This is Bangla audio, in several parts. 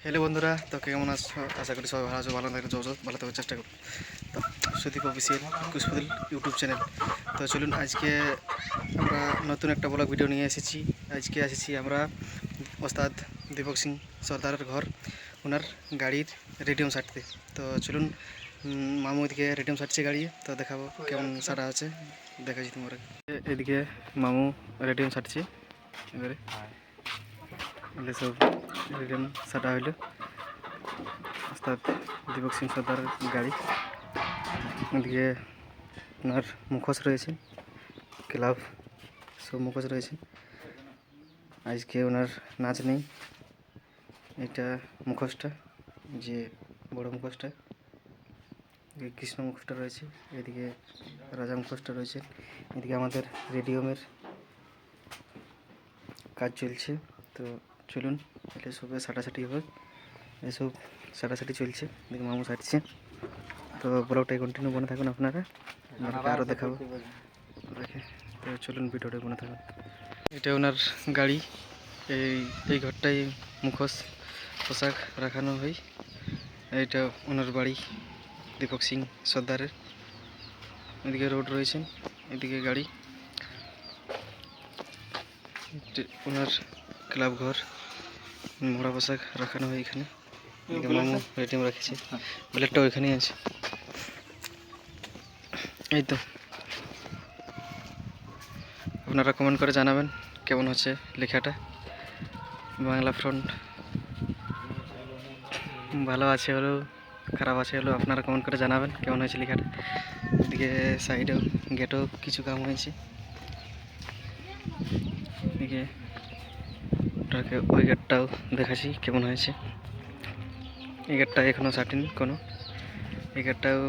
হ্যালো বন্ধুরা, তো কেমন আছো? আশা করি সবাই ভালো আছো। ভালো থাকলে ভালো থাকার চেষ্টা করো। তো সুদীপ অফিসিয়াল কুশপুতুল ইউটিউব চ্যানেল। তো চলুন, আজকে আমরা নতুন একটা ব্লগ ভিডিও নিয়ে এসেছি। আজকে এসেছি আমরা ওস্তাদ দীপক সিং সর্দারের ঘর, ওনার গাড়ির রেডিয়াম সারতে। তো চলুন, মামু এদিকে রেডিয়াম সারছে গাড়ি, তো দেখাবো কেমন সারা আছে, দেখাচ্ছি তোমরা। এদিকে মামু রেডিয়াম সারছে, এবারে সব রেডিয়াম সাটা হইলো ওস্তাদ দীপক সিং সর্দার গাড়ি। এদিকে ওনার মুখোশ রয়েছে, ক্লাব সব মুখোশ রয়েছে। আজকে ওনার নাচ নেই। এটা মুখোশটা, যে বড় মুখোশটা, কৃষ্ণ মুখোশটা রয়েছে, এদিকে রাজা মুখোশটা রয়েছে। এদিকে আমাদের রেডিয়ামের কাজ চলছে। তো চলুন, এটা সবে সাটাসাটি হবে, এসব সাটাসাটি চলছে। এদিকে মামু সাটছে। তো ব্লগটাই কন্টিনিউ মনে থাকুন আপনারা, আরও দেখাবো দেখে। তো চলুন, ভিডিওটা মনে থাকুন। এটা ওনার গাড়ি, এই ঘরটাই মুখোশ পোশাক রাখানো হয়। এইটা ওনার বাড়ি দীপক সিং সর্দারের। এদিকে রোড রয়েছে, এদিকে গাড়ি, ওনার ক্লাব ঘর, মোড়া পোশাক রাখানো হয় এখানে। মামু রেটিং রাখেছে, ব্লেডটা ওইখানেই আছে। এই তো, আপনারা কমেন্ট করে জানাবেন কেমন হচ্ছে লেখাটা। বাংলা ফ্রন্ট ভালো আছে হলেও খারাপ আছে হলেও আপনারা কমেন্ট করে জানাবেন কেমন হয়েছে লেখাটা। এদিকে সাইডেও গেটেও কিছু কাম হয়েছে। এদিকে ওটাকে ওই গেটটাও দেখাচ্ছি কেমন হয়েছে। এই গেটটা এখনও সাটেনি কোনো, এই গেটটাও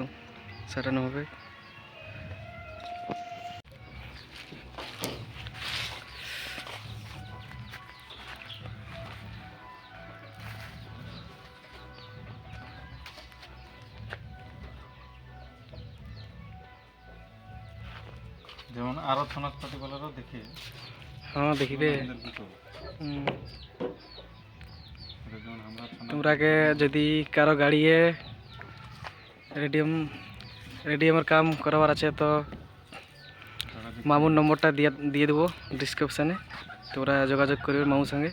সাটানো হবে। যেমন আরো থানার পার্টিকুলারও দেখে। হ্যাঁ দেখিবে। তোমরাকে যদি কারো গাড়িয়ে রেডিয়ামের কাম করবার আছে তো মামুর নম্বরটা দিয়ে দেবো ডিসক্রিপশানে, তোমরা যোগাযোগ করবে মামুর সঙ্গে।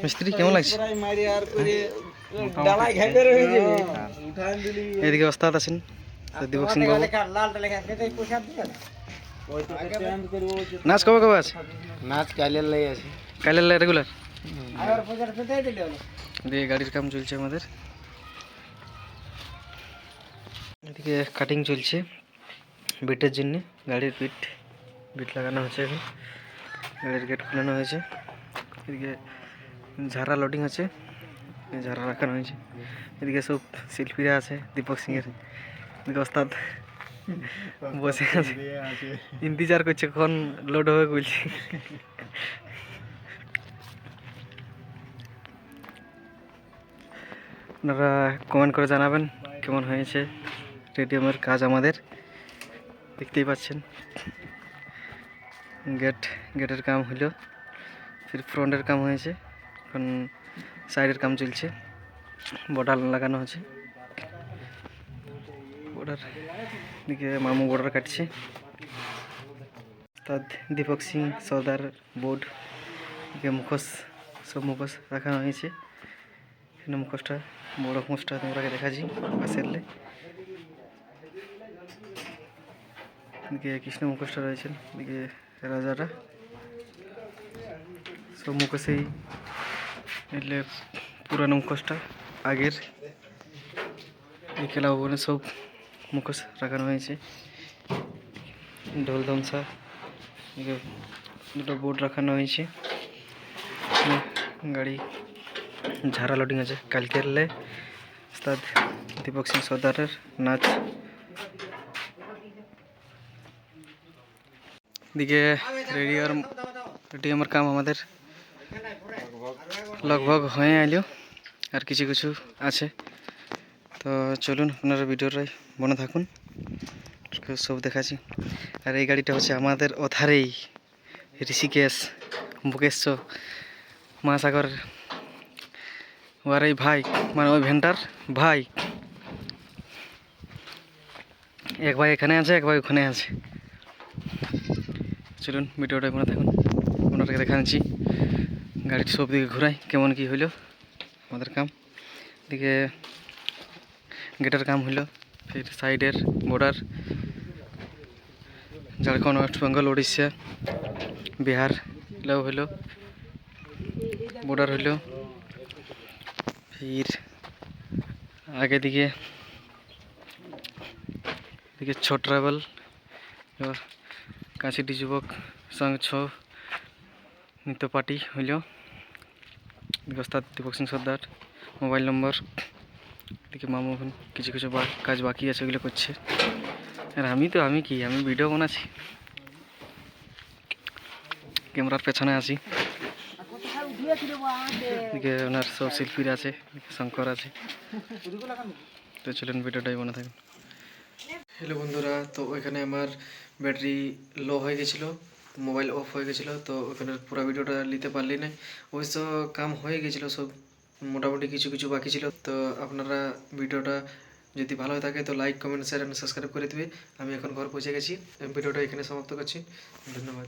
মিস্ত্রি কেমন লাগছে? এদিকে ওস্তাদ আছেন দীপক সিং বাবু। নাচ কবে কবে আছে? নাচ কাইলের লাই আছে, কাইলের রেগুলার। দিয়ে গাড়ির কাম চলছে আমাদের। এদিকে কাটিং চলছে বিটের জন্য, গাড়ির বিট লাগানো হচ্ছে এখন। গাড়ির গেট খোলানো হয়েছে। এদিকে ঝাড়া লোডিং আছে, ঝাড়া রাখানো হয়েছে। এদিকে সব শিল্পীরা আছে দীপক সিংয়ের। এদিকে ওস্তাদ বসে আছে, ইন্তজার করছে কখন লোড হবে বলছি। আপনারা কমেন্ট করে জানাবেন কেমন হয়েছে রেডিয়ামের কাজ আমাদের। দেখতেই পাচ্ছেন গেটের কাম হলো, ফির ফ্রন্টের কাম হয়েছে, এখন সাইডের কাম চলছে। বর্ডার লাগানো আছে, বর্ডার দিকে মামু বর্ডার কাটছে। তার দীপক সিং সর্দার বোর্ড দিকে মুখোশ, সব মুখোশ রাখানো হয়েছে। এখানে মুখোশটা, বড় মুখোশটা তোমরাকে দেখাচ্ছি পাশেরলে। এদিকে কৃষ্ণ মুখোশটা রয়েছেন, এদিকে রাজারা, সব মুখোশেই এলে পুরানো মুখোশটা আগের। এই খেলা ভবনে সব মুখোশ রাখানো হয়েছে। ঢোল ধামসা, দুটো বোর্ড রাখানো হয়েছে। গাড়ি ঝাড়া লোডিং আছে। কালকের ওস্তাদ দীপক সিং সর্দারের নাচ। দিকে রেডিয়ামের কাম আমাদের লগভগ হয়ে আইলো, আর কিছু কিছু আছে। তো চলুন, আপনারা ভিডিওটাই মনে থাকুন, সব দেখাচ্ছি। আর এই গাড়িটা হচ্ছে আমাদের ওধারেই ঋষিকেশ, মুকেশ্বর, মহাসাগর, ওর এই ভাই মানে ওই ভ্যানটার ভাই, এক ভাই এখানে আছে, এক ভাই ওখানে আছে। চলুন ভিডিওটা মনে থাকুন, ওনাদেরকে দেখাচ্ছি। গাড়িটি সব দিকে ঘুরাই কেমন কি হইলো আমাদের কাম। এদিকে গেটের কাম হইলো, ফির সাইডের বর্ডার ঝাড়খণ্ড, ওয়েস্ট বেঙ্গল, উড়িষ্যা, বিহার এগুলো হইলো বর্ডার হইলো। ফির আগে দিকে ছ ট্রাভেল, এবার কাছিটি যুবক সংঘ 6 নৃত্য পার্টি হইল। ওস্তাদ দীপক সিং সর্দার, মোবাইল নম্বর। এদিকে মামু এখন কিছু কিছু কাজ বাকি আছে, ওগুলো করছে। আর আমি ভিডিও বানাচ্ছি, ক্যামেরার পেছনে আছি। এদিকে ওনার সব শিল্পীরা আছে, শঙ্কর আছে। তো চলুন ভিডিওটাই বানা থাকুন। হ্যালো বন্ধুরা, তো ওইখানে আমার ব্যাটারি লো হয়ে গেছিলো, মোবাইল অফ হয়ে গেছিলো, তো ওখানে পুরো ভিডিওটা নিতে পারলি না। অবশ্য কাম হয়ে গেছিলো সব, মোটামুটি কিছু কিছু বাকি ছিল। তো আপনারা ভিডিওটা যদি ভালো হয়ে থাকে তো লাইক, কমেন্ট, শেয়ার এবং সাবস্ক্রাইব করে দেবে। আমি এখন ঘর পৌঁছে গেছি, ভিডিওটা এখানে সমাপ্ত করছি। ধন্যবাদ।